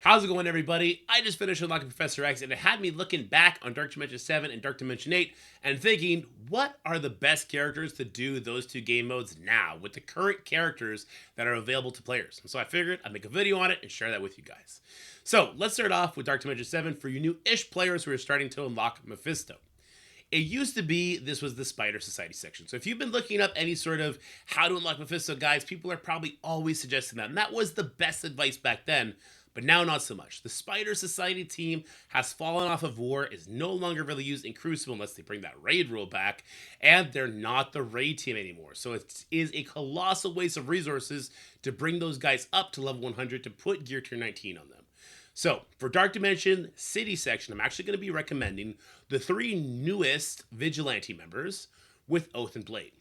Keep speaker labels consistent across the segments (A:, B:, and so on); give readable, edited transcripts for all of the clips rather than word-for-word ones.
A: How's it going, everybody? I just finished unlocking Professor X, and it had me looking back on Dark Dimension 7 and Dark Dimension 8 and thinking, what are the best characters to do those two game modes now with the current characters that are available to players? And so I figured I'd make a video on it and share that with you guys. So let's start off with Dark Dimension 7 for you new-ish players who are starting to unlock Mephisto. It used to be this was the Spider Society section. So if you've been looking up any sort of how to unlock Mephisto guides, people are probably always suggesting that. And that was the best advice back then. But now not so much. The Spider Society team has fallen off of war, is no longer really used in Crucible unless they bring that raid rule back, and they're not the raid team anymore. So it is a colossal waste of resources to bring those guys up to level 100 to put gear tier 19 on them. So for Dark Dimension City section, I'm actually going to be recommending the three newest Vigilante members with Oath and Blade.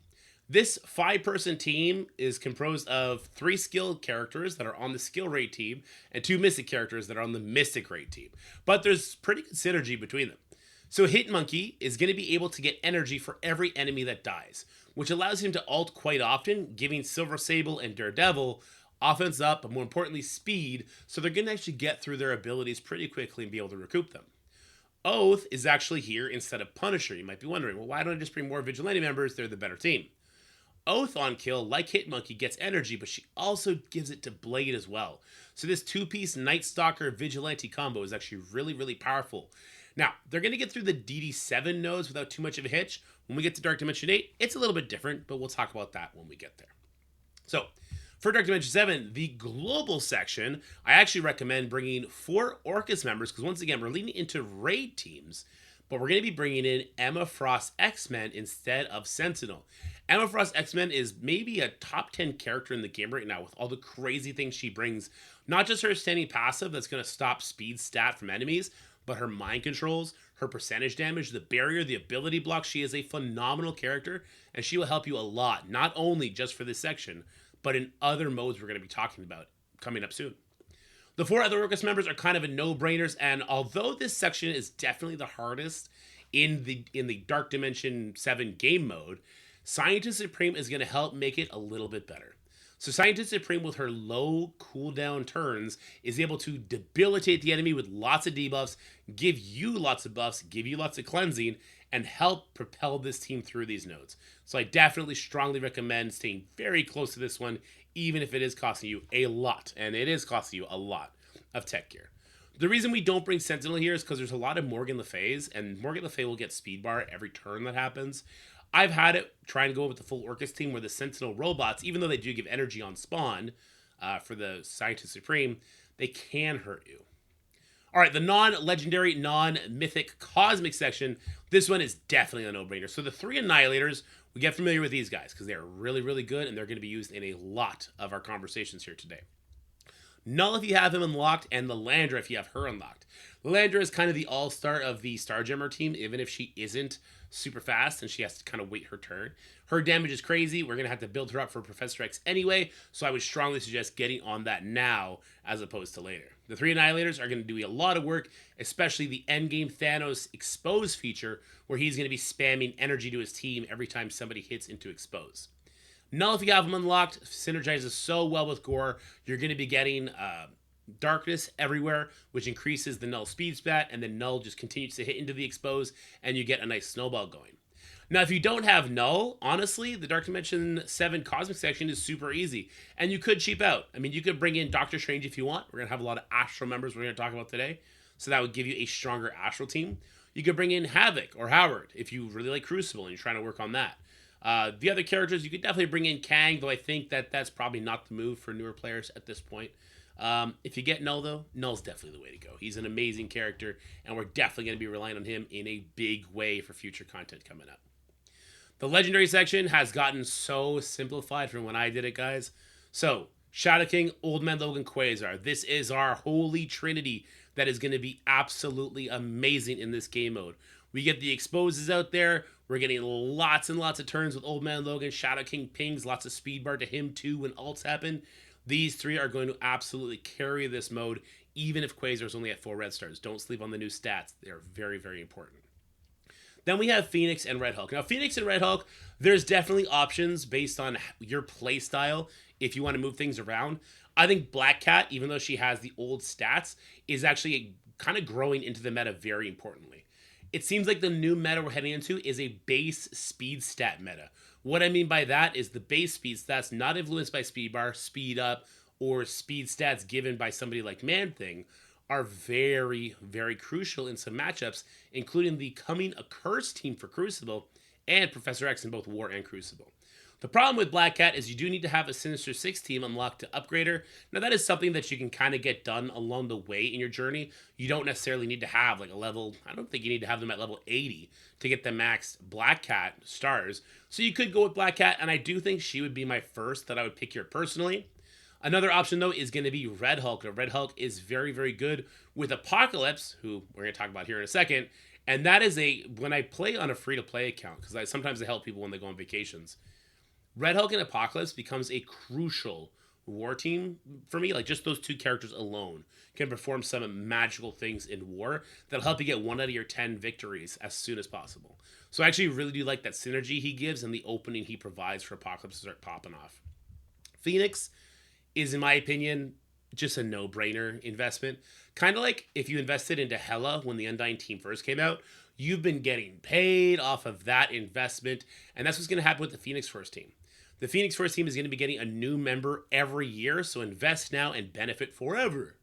A: This 5-person team is composed of 3 skilled characters that are on the skill raid team and 2 mystic characters that are on the mystic raid team. But there's pretty good synergy between them. So Hit Monkey is going to be able to get energy for every enemy that dies, which allows him to ult quite often, giving Silver Sable and Daredevil offense up, but more importantly speed, so they're going to actually get through their abilities pretty quickly and be able to recoup them. Oath is actually here instead of Punisher. You might be wondering, well, why don't I just bring more Vigilante members? They're the better team. Oath on kill, like Hitmonkey, gets energy, but she also gives it to Blade as well. So this 2-piece Night Stalker Vigilante combo is actually really, really powerful. Now, they're going to get through the DD7 nodes without too much of a hitch. When we get to Dark Dimension 8, it's a little bit different, but we'll talk about that when we get there. So, for Dark Dimension 7, the global section, I actually recommend bringing 4 Orcus members, because once again, we're leaning into raid teams, but we're going to be bringing in Emma Frost X-Men instead of Sentinel. Emma Frost X-Men is maybe a top 10 character in the game right now with all the crazy things she brings. Not just her standing passive that's going to stop speed stat from enemies, but her mind controls, her percentage damage, the barrier, the ability block. She is a phenomenal character, and she will help you a lot, not only just for this section, but in other modes we're going to be talking about coming up soon. The 4 other Orcus members are kind of a no-brainers, and although this section is definitely the hardest in the Dark Dimension 7 game mode, Scientist Supreme is going to help make it a little bit better. So Scientist Supreme, with her low cooldown turns, is able to debilitate the enemy with lots of debuffs, give you lots of buffs, give you lots of cleansing, and help propel this team through these nodes. So I definitely strongly recommend staying very close to this one, even if it is costing you a lot, and it is costing you a lot of tech gear. The reason we don't bring Sentinel here is because there's a lot of Morgan Le Fays, and Morgan Le Fay will get speed bar every turn that happens. I've had it try and go with the full Orcus team where the Sentinel robots, even though they do give energy on spawn for the Scientist Supreme, they can hurt you. All right, the non-legendary, non-mythic cosmic section, this one is definitely a no-brainer. So the 3 Annihilators, we get familiar with these guys because they're really, really good, and they're going to be used in a lot of our conversations here today. Null if you have him unlocked, and the Landra if you have her unlocked. The Landra is kind of the all-star of the Stargemmer team, even if she isn't super fast and she has to kind of wait her turn. Her damage is crazy. We're going to have to build her up for Professor X anyway, so I would strongly suggest getting on that now as opposed to later. The 3 Annihilators are going to do a lot of work, especially the endgame Thanos Expose feature, where he's going to be spamming energy to his team every time somebody hits into Expose. Null, if you have him unlocked, synergizes so well with Gore. You're going to be getting darkness everywhere, which increases the Null speed stat, and then Null just continues to hit into the Expose, and you get a nice snowball going. Now, if you don't have Null, honestly, the Dark Dimension 7 Cosmic section is super easy, and you could cheap out. I mean, you could bring in Doctor Strange if you want. We're going to have a lot of Astral members we're going to talk about today, so that would give you a stronger Astral team. You could bring in Havoc or Howard if you really like Crucible and you're trying to work on that. The other characters, you could definitely bring in Kang, though I think that that's probably not the move for newer players at this point. If you get Null, though, Null's definitely the way to go. He's an amazing character, and we're definitely going to be relying on him in a big way for future content coming up. The Legendary section has gotten so simplified from when I did it, guys. So, Shadow King, Old Man Logan, Quasar. This is our holy trinity that is going to be absolutely amazing in this game mode. We get the exposes out there. We're getting lots and lots of turns with Old Man Logan. Shadow King pings, lots of speed bar to him too when ults happen. These 3 are going to absolutely carry this mode, even if Quasar is only at 4 red stars. Don't sleep on the new stats. They're very, very important. Then we have Phoenix and Red Hulk. Now, Phoenix and Red Hulk, there's definitely options based on your play style if you want to move things around. I think Black Cat, even though she has the old stats, is actually kind of growing into the meta very importantly. It seems like the new meta we're heading into is a base speed stat meta. What I mean by that is the base speed stats not influenced by speed bar, speed up, or speed stats given by somebody like Man Thing are very, very crucial in some matchups, including the coming Accursed team for Crucible and Professor X in both War and Crucible. The problem with Black Cat is you do need to have a Sinister Six team unlocked to upgrade her. Now, that is something that you can kind of get done along the way in your journey. You don't necessarily need to have like a level, I don't think you need to have them at level 80 to get the max Black Cat stars. So you could go with Black Cat, and I do think she would be my first that I would pick here personally. Another option, though, is going to be Red Hulk. Now, Red Hulk is very, very good with Apocalypse, who we're going to talk about here in a second. And that is when I play on a free-to-play account, because sometimes I help people when they go on vacations, Red Hulk and Apocalypse becomes a crucial war team for me. Like, just those two characters alone can perform some magical things in war that'll help you get 1 out of your 10 victories as soon as possible. So I actually really do like that synergy he gives and the opening he provides for Apocalypse to start popping off. Phoenix is, in my opinion, just a no-brainer investment. Kind of like if you invested into Hela when the Undying team first came out, you've been getting paid off of that investment, and that's what's going to happen with the Phoenix First team. The Phoenix First team is going to be getting a new member every year, so invest now and benefit forever.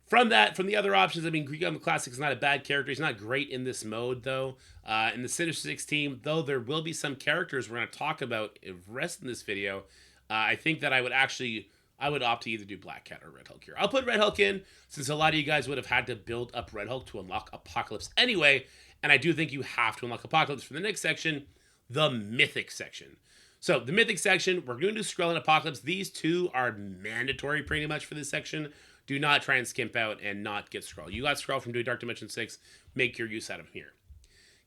A: From the other options, I mean, Greek Goblin Classic is not a bad character. He's not great in this mode, though. In the Sinister Six team, though, there will be some characters we're going to talk about the rest in this video. I think that I would opt to either do Black Cat or Red Hulk here. I'll put Red Hulk in, since a lot of you guys would have had to build up Red Hulk to unlock Apocalypse anyway, and I do think you have to unlock Apocalypse for the next section, the Mythic section. So, the Mythic section, we're going to do Skrull and Apocalypse. These two are mandatory pretty much for this section. Do not try and skimp out and not get Skrull. You got Skrull from doing Dark Dimension 6. Make your use out of him here.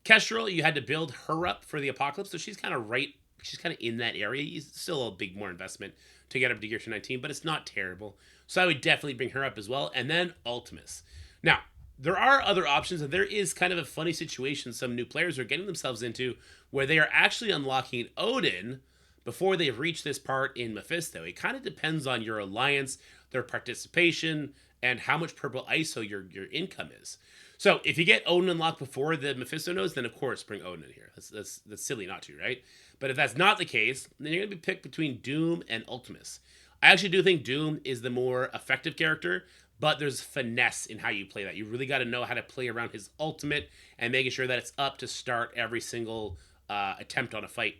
A: Kestrel, you had to build her up for the Apocalypse, so she's kind of in that area. Still a big more investment to get up to Gear 219, but it's not terrible. So I would definitely bring her up as well. And then Ultimus. Now, there are other options, and there is kind of a funny situation some new players are getting themselves into where they are actually unlocking Odin before they reach this part in Mephisto. It kind of depends on your alliance, their participation, and how much purple ISO your income is. So if you get Odin unlocked before the Mephisto nodes, then of course bring Odin in here. That's silly not to, right? But if that's not the case, then you're going to be picked between Doom and Ultimus. I actually do think Doom is the more effective character, but there's finesse in how you play that. You really got to know how to play around his ultimate and making sure that it's up to start every single attempt on a fight.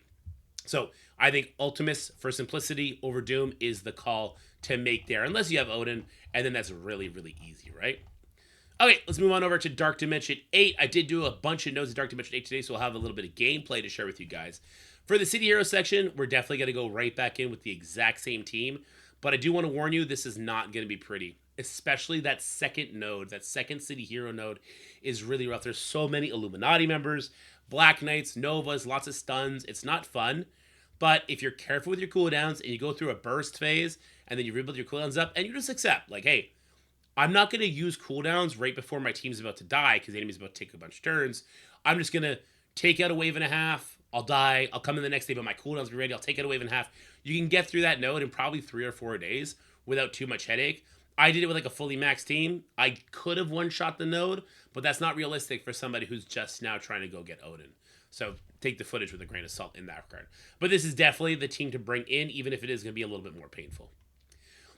A: So I think Ultimus for simplicity over Doom is the call to make there, unless you have Odin, and then that's really, really easy, right? Okay, let's move on over to Dark Dimension 8. I did do a bunch of notes of Dark Dimension 8 today, so we'll have a little bit of gameplay to share with you guys. For the City Hero section, we're definitely going to go right back in with the exact same team, but I do want to warn you, this is not going to be pretty. Especially that second node, that second City Hero node is really rough. There's so many Illuminati members, Black Knights, Novas, lots of stuns. It's not fun, but if you're careful with your cooldowns and you go through a burst phase and then you rebuild your cooldowns up and you just accept, like, hey, I'm not going to use cooldowns right before my team's about to die because the enemy's about to take a bunch of turns. I'm just going to take out a wave and a half. I'll die. I'll come in the next day, but my cooldowns will be ready. I'll take out a wave and a half. You can get through that node in probably 3 or 4 days without too much headache. I did it with like a fully maxed team. I could have one-shot the node, but that's not realistic for somebody who's just now trying to go get Odin. So take the footage with a grain of salt in that regard. But this is definitely the team to bring in, even if it is going to be a little bit more painful.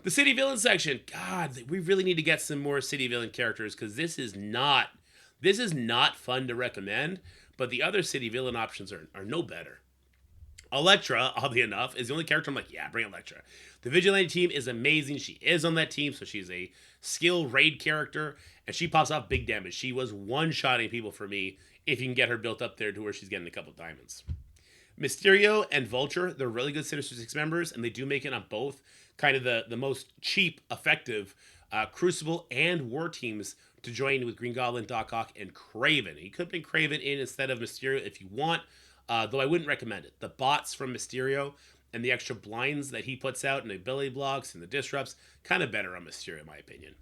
A: The city villain section. God, we really need to get some more city villain characters because this is not fun to recommend, but the other city villain options are no better. Elektra, oddly enough, is the only character I'm like, yeah, bring Elektra. The Vigilante team is amazing. She is on that team, so she's a skill raid character, and she pops off big damage. She was one-shotting people for me if you can get her built up there to where she's getting a couple diamonds. Mysterio and Vulture, they're really good Sinister Six members, and they do make it on both kind of the most cheap, effective Crucible and War teams to join with Green Goblin, Doc Ock, and Kraven. You could bring Kraven in instead of Mysterio if you want, though I wouldn't recommend it. The bots from Mysterio and the extra blinds that he puts out and the ability blocks and the disrupts, kind of better on Mysterio in my opinion.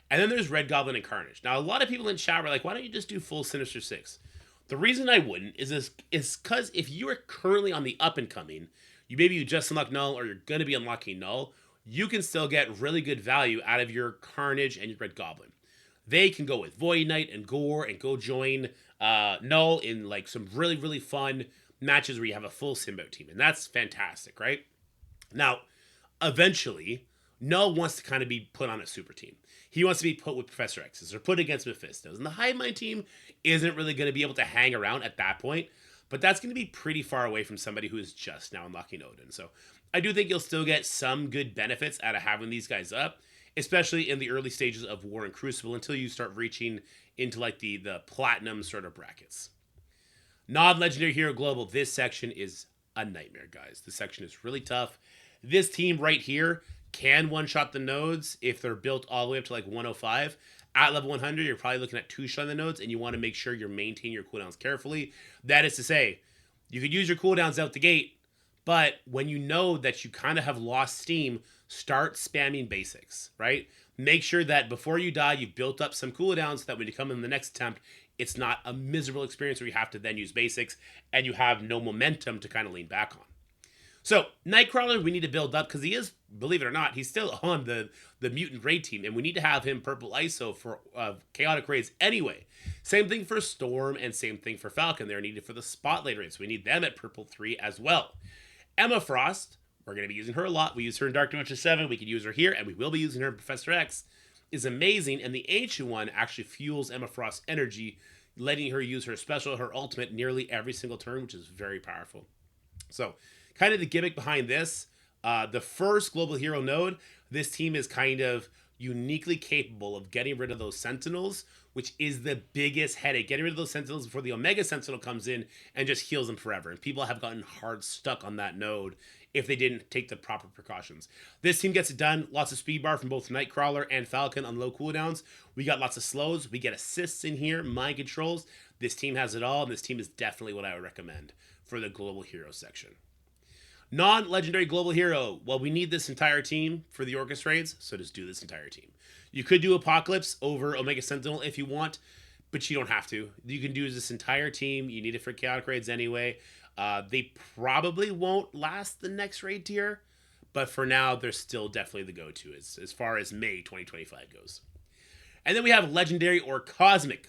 A: And then there's Red Goblin and Carnage. Now, a lot of people in chat were like, why don't you just do full Sinister Six? The reason I wouldn't is because if you are currently on the up and coming, you just unlock Null or you're going to be unlocking Null, you can still get really good value out of your Carnage and your Red Goblin. They can go with Void Knight and Gore and go join Null in like some really, really fun matches where you have a full symbiote team. And that's fantastic, right? Now, eventually, Null wants to kind of be put on a super team. He wants to be put with Professor X's or put against Mephistos. And the Hive Mind team isn't really going to be able to hang around at that point, but that's going to be pretty far away from somebody who is just now unlocking Odin. So I do think you'll still get some good benefits out of having these guys up, especially in the early stages of War and Crucible until you start reaching into like the platinum sort of brackets. Non-legendary hero global, this section is a nightmare, guys. This section is really tough. This team right here can one-shot the nodes if they're built all the way up to like 105. At level 100, you're probably looking at two-shot the nodes, and you want to make sure you're maintaining your cooldowns carefully. That is to say, you could use your cooldowns out the gate, but when you know that you kind of have lost steam, start spamming basics, right? Make sure that before you die, you've built up some cooldowns so that when you come in the next attempt, it's not a miserable experience where you have to then use basics and you have no momentum to kind of lean back on. So, Nightcrawler, we need to build up because he is, believe it or not, he's still on the mutant raid team, and we need to have him purple ISO for chaotic raids anyway. Same thing for Storm, and same thing for Falcon. They're needed for the spotlight raids. We need them at purple 3 as well. Emma Frost, we're going to be using her a lot. We use her in Dark Dimension 7. We could use her here, and we will be using her in Professor X. Is amazing, and the Ancient One actually fuels Emma Frost's energy, letting her use her special, her ultimate, nearly every single turn, which is very powerful. So, kind of the gimmick behind this, the first global hero node, this team is kind of uniquely capable of getting rid of those sentinels, which is the biggest headache. Getting rid of those sentinels before the Omega Sentinel comes in and just heals them forever. And people have gotten hard stuck on that node if they didn't take the proper precautions. This team gets it done. Lots of speed bar from both Nightcrawler and Falcon on low cooldowns. We got lots of slows. We get assists in here, mind controls. This team has it all, and this team is definitely what I would recommend for the global hero section. Non-legendary global hero. Well, we need this entire team for the Orcus raids, so just do this entire team. You could do Apocalypse over Omega Sentinel if you want, but you don't have to. You can do this entire team. You need it for chaotic raids anyway. They probably won't last the next raid tier, but for now, they're still definitely the go-to as far as May 2025 goes. And then we have legendary or cosmic.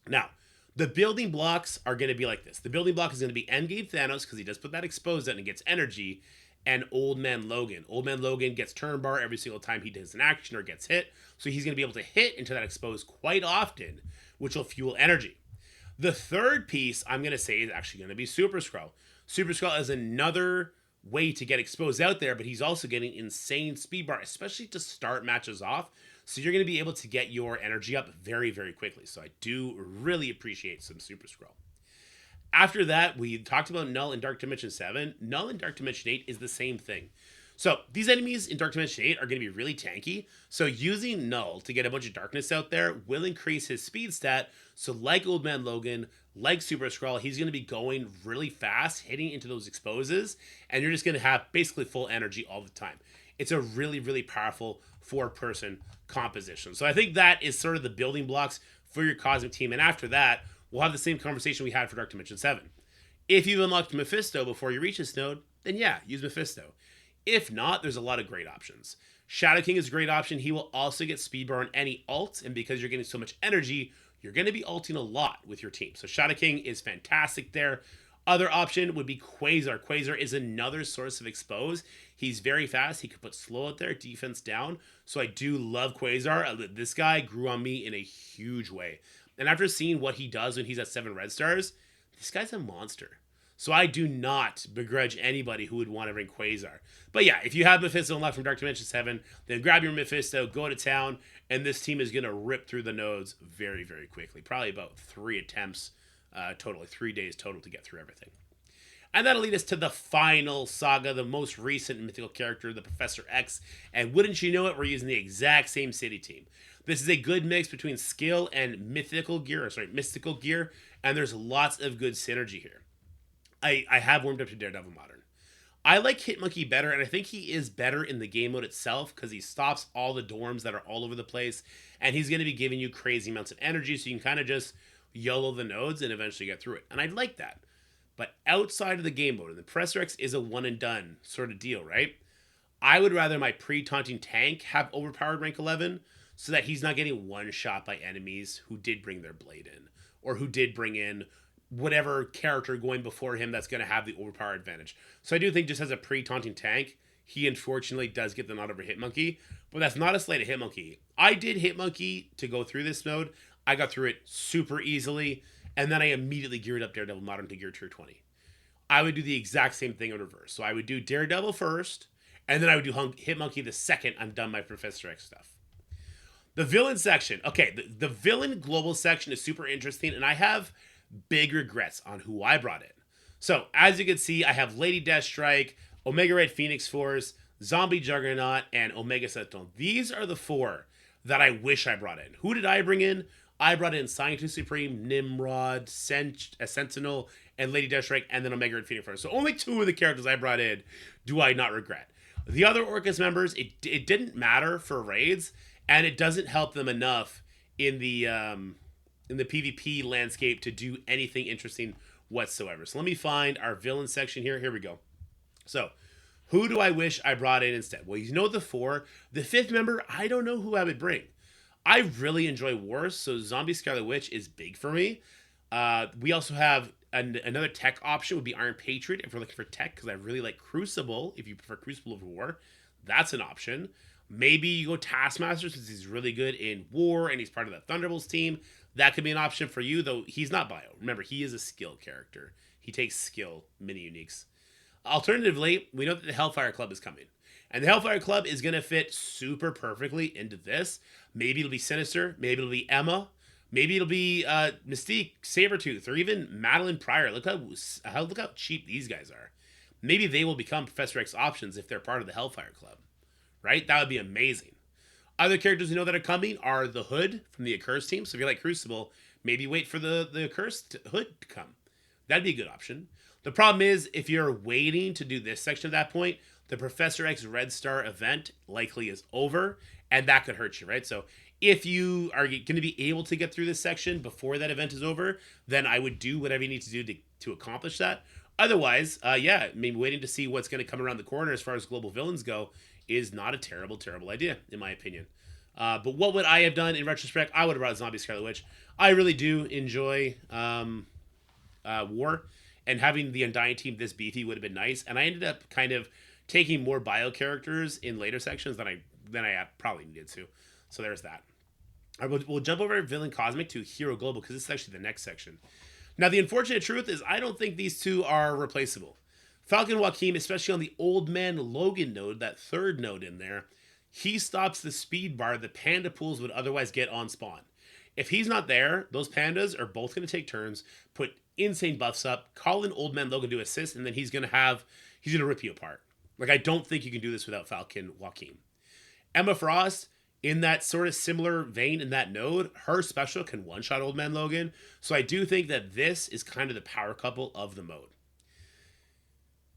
A: Now, the building blocks are going to be like this. The building block is going to be Endgame Thanos because he does put that exposed out and gets energy, and Old Man Logan. Old Man Logan gets turn bar every single time he does an action or gets hit, so he's going to be able to hit into that exposed quite often, which will fuel energy. The third piece I'm going to say is actually going to be Super Skrull. Super Skrull is another way to get exposed out there, but he's also getting insane speed bar, especially to start matches off. So you're going to be able to get your energy up very, very quickly. So I do really appreciate some Super Skrull. After that, we talked about Null in Dark Dimension 7. Null in Dark Dimension 8 is the same thing. So these enemies in Dark Dimension 8 are going to be really tanky. So using Null to get a bunch of darkness out there will increase his speed stat. So like Old Man Logan, like Super Skrull, he's going to be going really fast, hitting into those exposes, and you're just going to have basically full energy all the time. It's a really, really powerful 4-person composition. So I think that is sort of the building blocks for your Cosmic team. And after that, we'll have the same conversation we had for Dark Dimension 7. If you've unlocked Mephisto before you reach this node, then yeah, use Mephisto. If not, there's a lot of great options. Shadow King is a great option. He will also get speed bar on any ult, and because you're getting so much energy, you're going to be ulting a lot with your team. So Shadow King is fantastic there. Other option would be Quasar. Quasar is another source of expose. He's very fast. He could put slow out there, defense down. So I do love Quasar. This guy grew on me in a huge way. And after seeing what he does when he's at 7 red stars, this guy's a monster. So I do not begrudge anybody who would want to bring Quasar. But yeah, if you have Mephisto unlocked from Dark Dimension 7, then grab your Mephisto, go to town, and this team is going to rip through the nodes very, very quickly. Probably about 3 attempts total, 3 days total to get through everything. And that'll lead us to the final saga, the most recent mythical character, the Professor X. And wouldn't you know it, we're using the exact same city team. This is a good mix between skill and mystical gear, and there's lots of good synergy here. I have warmed up to Daredevil Modern. I like Hitmonkey better, and I think he is better in the game mode itself because he stops all the dorms that are all over the place, and he's going to be giving you crazy amounts of energy, so you can kind of just YOLO the nodes and eventually get through it. And I like that. But outside of the game mode, and the Professor X is a one and done sort of deal, right? I would rather my pre-taunting tank have overpowered rank 11 so that he's not getting one shot by enemies who did bring their blade in or who did bring in whatever character going before him that's going to have the overpower advantage. So I do think just as a pre-taunting tank, he unfortunately does get the nod over Hitmonkey, but that's not a slight of Hitmonkey. I did Hitmonkey to go through this mode. I got through it super easily, and then I immediately geared up Daredevil Modern to gear tier 20. I would do the exact same thing in reverse. So I would do Daredevil first, and then I would do Hitmonkey the second I'm done my Professor X stuff. The villain section. Okay, the villain global section is super interesting, and I have big regrets on who I brought in. So, as you can see, I have Lady Deathstrike, Omega Red Phoenix Force, Zombie Juggernaut, and Omega Sentinel. These are the 4 that I wish I brought in. Who did I bring in? I brought in Scientist Supreme, Nimrod, Sentinel, and Lady Deathstrike, and then Omega Red Phoenix Force. So only 2 of the characters I brought in do I not regret. The other Orcus members, it didn't matter for raids, and it doesn't help them enough in the PvP landscape to do anything interesting whatsoever. So let me find our villain section here. Here we go. So, who do I wish I brought in instead? Well, you know the 4. The 5th member, I don't know who I would bring. I really enjoy Wars, so Zombie Scarlet Witch is big for me. We also have another tech option would be Iron Patriot if we're looking for tech, because I really like Crucible. If you prefer Crucible over War, that's an option. Maybe you go Taskmaster since he's really good in War and he's part of the Thunderbolts team. That could be an option for you, though he's not bio. Remember, he is a skill character. He takes skill mini uniques. Alternatively, we know that the Hellfire Club is coming. And the Hellfire Club is going to fit super perfectly into this. Maybe it'll be Sinister. Maybe it'll be Emma. Maybe it'll be Mystique, Sabretooth, or even Madeline Pryor. Look how cheap these guys are. Maybe they will become Professor X options if they're part of the Hellfire Club. Right? That would be amazing. Other characters we know that are coming are the Hood from the Accursed team. So if you like Crucible, maybe wait for the Accursed Hood to come. That'd be a good option. The problem is, if you're waiting to do this section at that point, the Professor X Red Star event likely is over, and that could hurt you, right? So if you are going to be able to get through this section before that event is over, then I would do whatever you need to do to accomplish that. Otherwise, maybe waiting to see what's going to come around the corner as far as global villains go is not a terrible idea, in my opinion. But what would I have done in retrospect? I would have brought Zombie Scarlet Witch. I really do enjoy War, and having the Undying team this beefy would have been nice. And I ended up kind of taking more bio characters in later sections than I probably needed to. So there's that. All right, we'll jump over Villain Cosmic to Hero Global, because this is actually the next section. Now, the unfortunate truth is I don't think these 2 are replaceable. Falcon Joaquin, especially on the Old Man Logan node, that 3rd node in there, he stops the speed bar the panda pools would otherwise get on spawn. If he's not there, those pandas are both going to take turns, put insane buffs up, call in Old Man Logan to assist, and then he's going to rip you apart. Like, I don't think you can do this without Falcon Joaquin. Emma Frost, in that sort of similar vein in that node, her special can one-shot Old Man Logan. So I do think that this is kind of the power couple of the mode.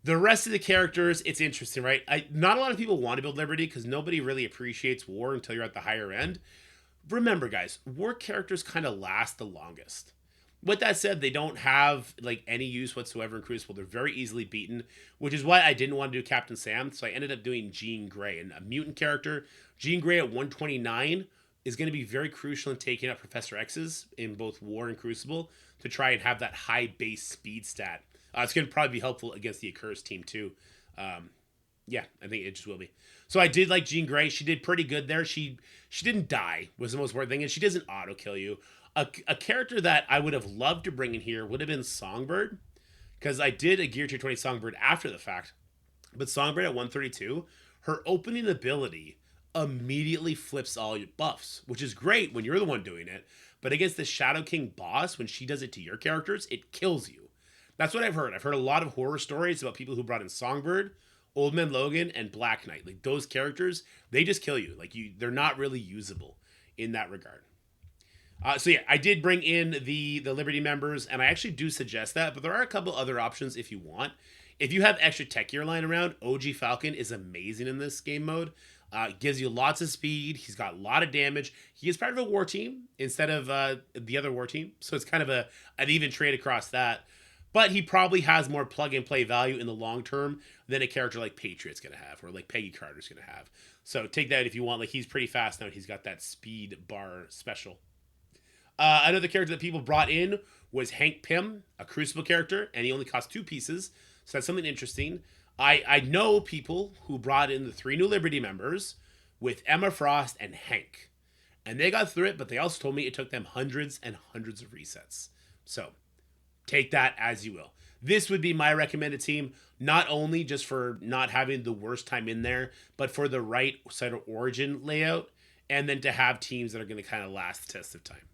A: The rest of the characters, it's interesting, right? Not a lot of people want to build Liberty because nobody really appreciates War until you're at the higher end. Remember, guys, War characters kind of last the longest. With that said, they don't have like any use whatsoever in Crucible. They're very easily beaten, which is why I didn't want to do Captain Sam. So I ended up doing Jean Grey, and a mutant character. Jean Grey at 129 is going to be very crucial in taking out Professor X's in both War and Crucible to try and have that high base speed stat. It's going to probably be helpful against the Accursed team too. I think it just will be. So I did like Jean Grey. She did pretty good there. She didn't die, was the most important thing, and she doesn't auto kill you. A character that I would have loved to bring in here would have been Songbird, because I did a Gear Tier 20 Songbird after the fact. But Songbird at 132, her opening ability immediately flips all your buffs, which is great when you're the one doing it. But against the Shadow King boss, when she does it to your characters, it kills you. That's what I've heard. I've heard a lot of horror stories about people who brought in Songbird, Old Man Logan, and Black Knight. Like, those characters, they just kill you. Like, they're not really usable in that regard. I did bring in the Liberty members, and I actually do suggest that, but there are a couple other options if you want. If you have extra tech gear lying around, OG Falcon is amazing in this game mode. Gives you lots of speed. He's got a lot of damage. He is part of a war team instead of the other war team, so it's kind of an even trade across that. But he probably has more plug and play value in the long term than a character like Patriot's going to have or like Peggy Carter's going to have. So take that if you want. Like, he's pretty fast now. He's got that speed bar special. Another character that people brought in was Hank Pym, a Crucible character, and he only cost 2 pieces. So that's something interesting. I know people who brought in the 3 New Liberty members with Emma Frost and Hank. And they got through it, but they also told me it took them hundreds and hundreds of resets. So take that as you will. This would be my recommended team, not only just for not having the worst time in there, but for the right side of origin layout, and then to have teams that are going to kind of last the test of time.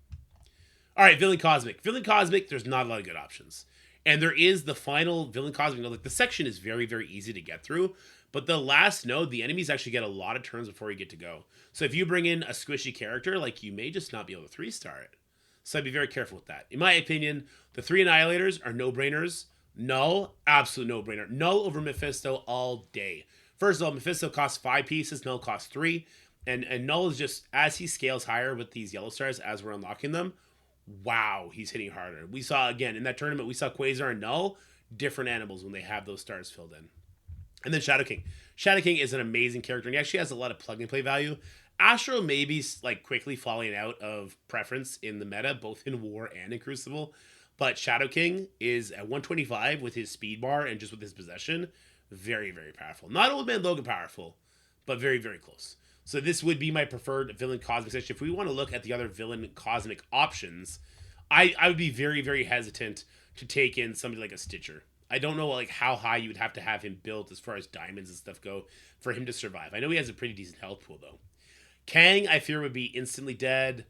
A: All right, Villain Cosmic. Villain Cosmic, there's not a lot of good options. And there is the final Villain Cosmic node. Like, the section is very, very easy to get through, but the last node, the enemies actually get a lot of turns before you get to go. So if you bring in a squishy character, like, you may just not be able to 3-star it. So I'd be very careful with that. In my opinion, the 3 Annihilators are no-brainers. Null, absolute no-brainer. Null over Mephisto all day. First of all, Mephisto costs 5 pieces, Null costs 3. And Null is just, as he scales higher with these yellow stars, as we're unlocking them, wow, he's hitting harder. We saw, again, in that tournament, we saw Quasar and Null, different animals when they have those stars filled in. And then Shadow King. Shadow King is an amazing character, and he actually has a lot of plug-and-play value. Astro may be, like, quickly falling out of preference in the meta, both in War and in Crucible. But Shadow King is at 125 with his speed bar and just with his possession. Very, very powerful. Not Old Man Logan powerful, but very, very close. So this would be my preferred Villain Cosmic section. If we want to look at the other Villain Cosmic options, I would be very, very hesitant to take in somebody like a Stitcher. I don't know like how high you would have to have him built as far as diamonds and stuff go for him to survive. I know he has a pretty decent health pool, though. Kang, I fear, would be instantly dead.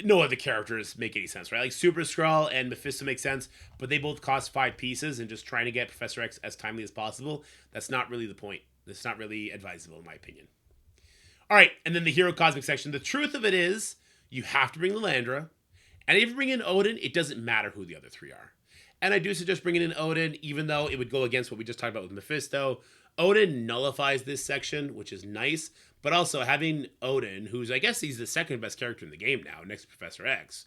A: No other characters make any sense, right? Like, Super Skrull and Mephisto make sense, but they both cost 5 pieces, and just trying to get Professor X as timely as possible, that's not really the point. That's not really advisable, in my opinion. All right, and then the Hero Cosmic section. The truth of it is, you have to bring Lilandra, and if you bring in Odin, it doesn't matter who the other 3 are. And I do suggest bringing in Odin, even though it would go against what we just talked about with Mephisto. Odin nullifies this section, which is nice, but also having Odin, who's, I guess he's the second best character in the game now, next to Professor X,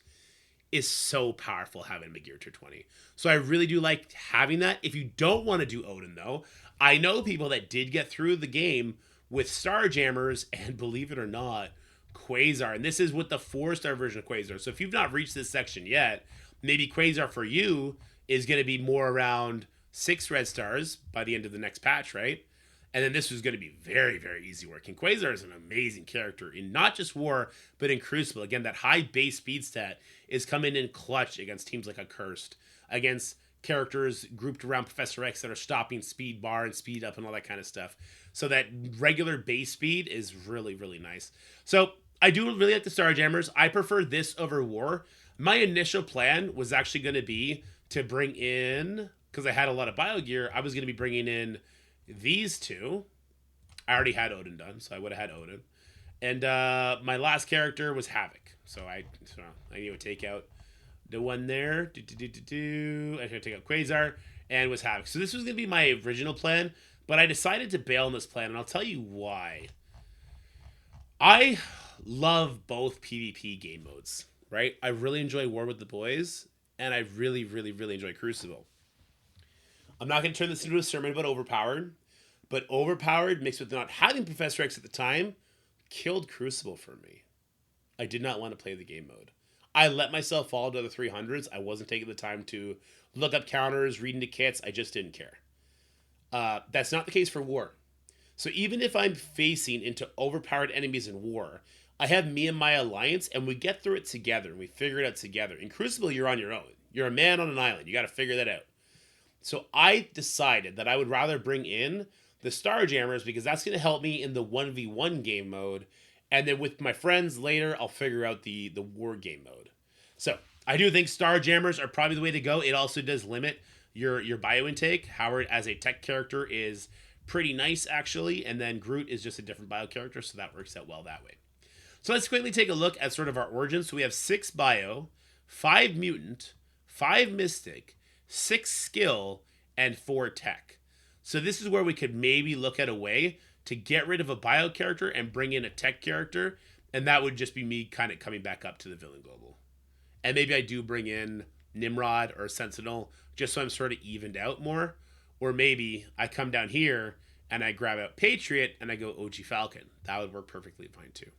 A: is so powerful having him at Gear Tier 20. So I really do like having that. If you don't want to do Odin, though, I know people that did get through the game with Starjammers and, believe it or not, Quasar. And this is with the 4-star version of Quasar. So if you've not reached this section yet, maybe Quasar for you is going to be more around 6 red stars by the end of the next patch, right? And then this was going to be very, very easy working. Quasar is an amazing character in not just War, but in Crucible. Again, that high base speed stat is coming in clutch against teams like Accursed, against characters grouped around Professor X that are stopping speed bar and speed up and all that kind of stuff. So that regular base speed is really, really nice. So I do really like the Starjammers. I prefer this over War. My initial plan was actually going to be to bring in, because I had a lot of bio gear, I was going to be bringing in these 2. I already had Odin done, so I would have had Odin. And my last character was Havoc. So I need to take out the one there. I should take out Quasar and was Havoc. So this was going to be my original plan, but I decided to bail on this plan, and I'll tell you why. I love both PvP game modes, right? I really enjoy War with the Boys, and I really, really, really enjoy Crucible. I'm not going to turn this into a sermon about Overpowered, but Overpowered mixed with not having Professor X at the time killed Crucible for me. I did not want to play the game mode. I let myself fall to the 300s. I wasn't taking the time to look up counters, read into kits. I just didn't care. That's not the case for War. So even if I'm facing into overpowered enemies in War, I have me and my alliance, and we get through it together, and we figure it out together. In Crucible, you're on your own. You're a man on an island. You got to figure that out. So I decided that I would rather bring in the Starjammers because that's going to help me in the 1v1 game mode. And then with my friends later, I'll figure out the War game mode. So I do think Starjammers are probably the way to go. It also does limit your bio intake. Howard as a tech character is pretty nice, actually. And then Groot is just a different bio character, so that works out well that way. So let's quickly take a look at sort of our origins. So we have 6 bio, 5 mutant, 5 mystic, 6 skill, and 4 tech. So this is where we could maybe look at a way to get rid of a bio character and bring in a tech character, and that would just be me kind of coming back up to the villain global. And maybe I do bring in Nimrod or Sentinel, just so I'm sort of evened out more. Or maybe I come down here and I grab out Patriot and I go OG Falcon. That would work perfectly fine too.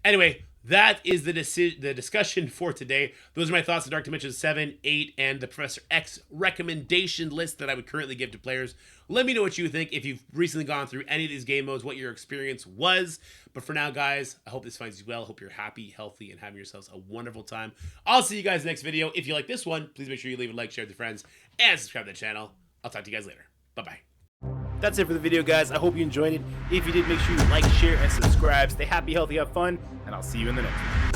A: Anyway, that is the discussion for today. Those are my thoughts on Dark Dimension 7, 8, and the Professor X recommendation list that I would currently give to players. Let me know what you think if you've recently gone through any of these game modes, what your experience was. But for now, guys, I hope this finds you well. I hope you're happy, healthy, and having yourselves a wonderful time. I'll see you guys next video. If you like this one, please make sure you leave a like, share with your friends, and subscribe to the channel. I'll talk to you guys later. Bye-bye. That's it for the video, guys. I hope you enjoyed it. If you did, make sure you like, share, and subscribe. Stay happy, healthy, have fun, and I'll see you in the next one.